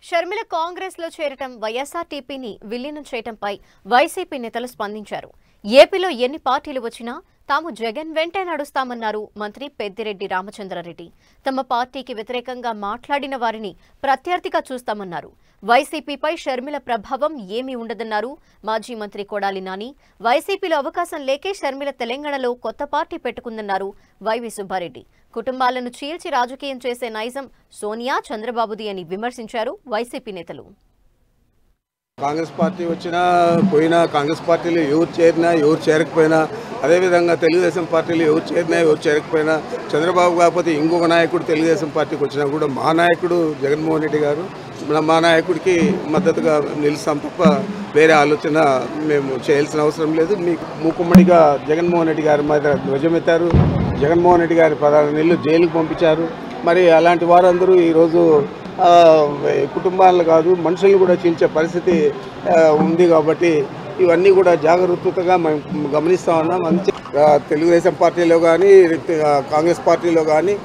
షర్మిల కాంగ్రెస్ లో చేరటం వైఎస్ఆర్టీపీని విలీనం చేయటంపై వైసీపీ నేతలు స్పందించారు. ఏపీలో ఎన్ని పార్టీలు వచ్చినా తాము జగన్ వెంటే నడుస్తామన్నారు మంత్రి పెద్దిరెడ్డి రామచంద్రారెడ్డి. తమ పార్టీకి వ్యతిరేకంగా మాట్లాడిన వారిని ప్రత్యర్థిగా చూస్తామన్నారు. వైసీపీపై షర్మిల ప్రభావం ఏమీ ఉండదన్నారు మాజీ మంత్రి కొడాలి నాని. వైసీపీలో అవకాశం లేకే షర్మిల తెలంగాణలో కొత్త పార్టీ పెట్టుకుందన్నారు వైవి సుబ్బారెడ్డి. కుటుంబాలను చీల్చి రాజకీయం చేసే నైజం సోనియా చంద్రబాబుది అని విమర్శించారు వైసీపీ నేతలు. కాంగ్రెస్ పార్టీ వచ్చినా పోయినా, కాంగ్రెస్ పార్టీలో ఎవరు చేరినా ఎవరు చేరకపోయినా, అదేవిధంగా తెలుగుదేశం పార్టీలో ఎవరు చేరినా ఎవరు చేరకపోయినా, చంద్రబాబు కాకపోతే ఇంకొక నాయకుడు తెలుగుదేశం పార్టీకి వచ్చినా కూడా మా నాయకుడు జగన్మోహన్ రెడ్డి గారు, మా నాయకుడికి మద్దతుగా నిలుస్తాం తప్ప వేరే ఆలోచన మేము చేయాల్సిన అవసరం లేదు. మీకు మూకుమ్మడిగా జగన్మోహన్ రెడ్డి గారి మీద ధ్వజమెత్తారు. జగన్మోహన్ రెడ్డి గారి 16 నెలలు జైలుకు పంపించారు. మరి అలాంటి వారందరూ ఈరోజు కుటుంబాలను కాదు మనుషులను కూడా చీల్చే పరిస్థితి ఉంది. కాబట్టి ఇవన్నీ కూడా జాగ్రత్తగా మేము గమనిస్తూ ఉన్నాం. అంతే తెలుగుదేశం పార్టీలో కానీ కాంగ్రెస్ పార్టీలో కానీ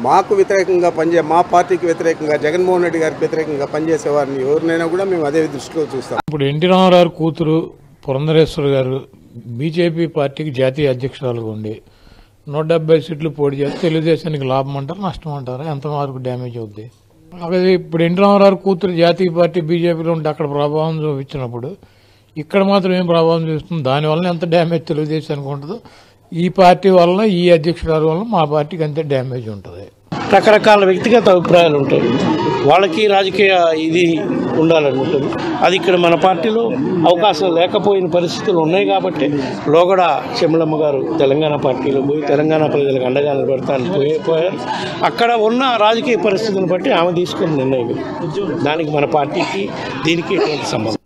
మాకు వ్యతిరేకంగా మా పార్టీకి వ్యతిరేకంగా జగన్మోహన్ రెడ్డి గారికి వ్యతిరేకంగా పనిచేసే వారిని ఎవరినైనా కూడా మేము అదే దృష్టిలో చూస్తాం. ఇప్పుడు ఎన్టీ రామారావు కూతురు పురంధరేశ్వర్ గారు బీజేపీ పార్టీకి జాతీయ అధ్యక్షురాలుగా ఉండి 170 సీట్లు పోటీ చేస్తే తెలుగుదేశానికి లాభం అంటారు, నష్టం అంటారు, ఎంత మార్కు డ్యామేజ్ అవుద్ది? అలాగే ఇప్పుడు ఎన్టీ రామారావు కూతురు జాతీయ పార్టీ బీజేపీలో ఉంటే అక్కడ ప్రభావం చూపించినప్పుడు ఇక్కడ మాత్రం ఏం ప్రభావం చూస్తుంది? దానివల్ల ఎంత డ్యామేజ్ తెలుగుదేశానికి ఉంటుందో ఈ పార్టీ వలన, ఈ అధ్యక్షురాలు వలన మా పార్టీకి అంతే డ్యామేజ్ ఉంటుంది. రకరకాల వ్యక్తిగత అభిప్రాయాలు ఉంటాయి. వాళ్ళకి రాజకీయ ఇది ఉండాలని ఉంటుంది. అది ఇక్కడ మన పార్టీలో అవకాశం లేకపోయిన పరిస్థితులు ఉన్నాయి. కాబట్టి లోగడ చెమ్మలమ్మ గారు తెలంగాణ పార్టీలో పోయి తెలంగాణ ప్రజలకు అండగా నిలబడతానికి పోయారు. అక్కడ ఉన్న రాజకీయ పరిస్థితులను బట్టి ఆమె తీసుకున్న నిర్ణయం. దానికి మన పార్టీకి దీనికి ఎటువంటి సంబంధం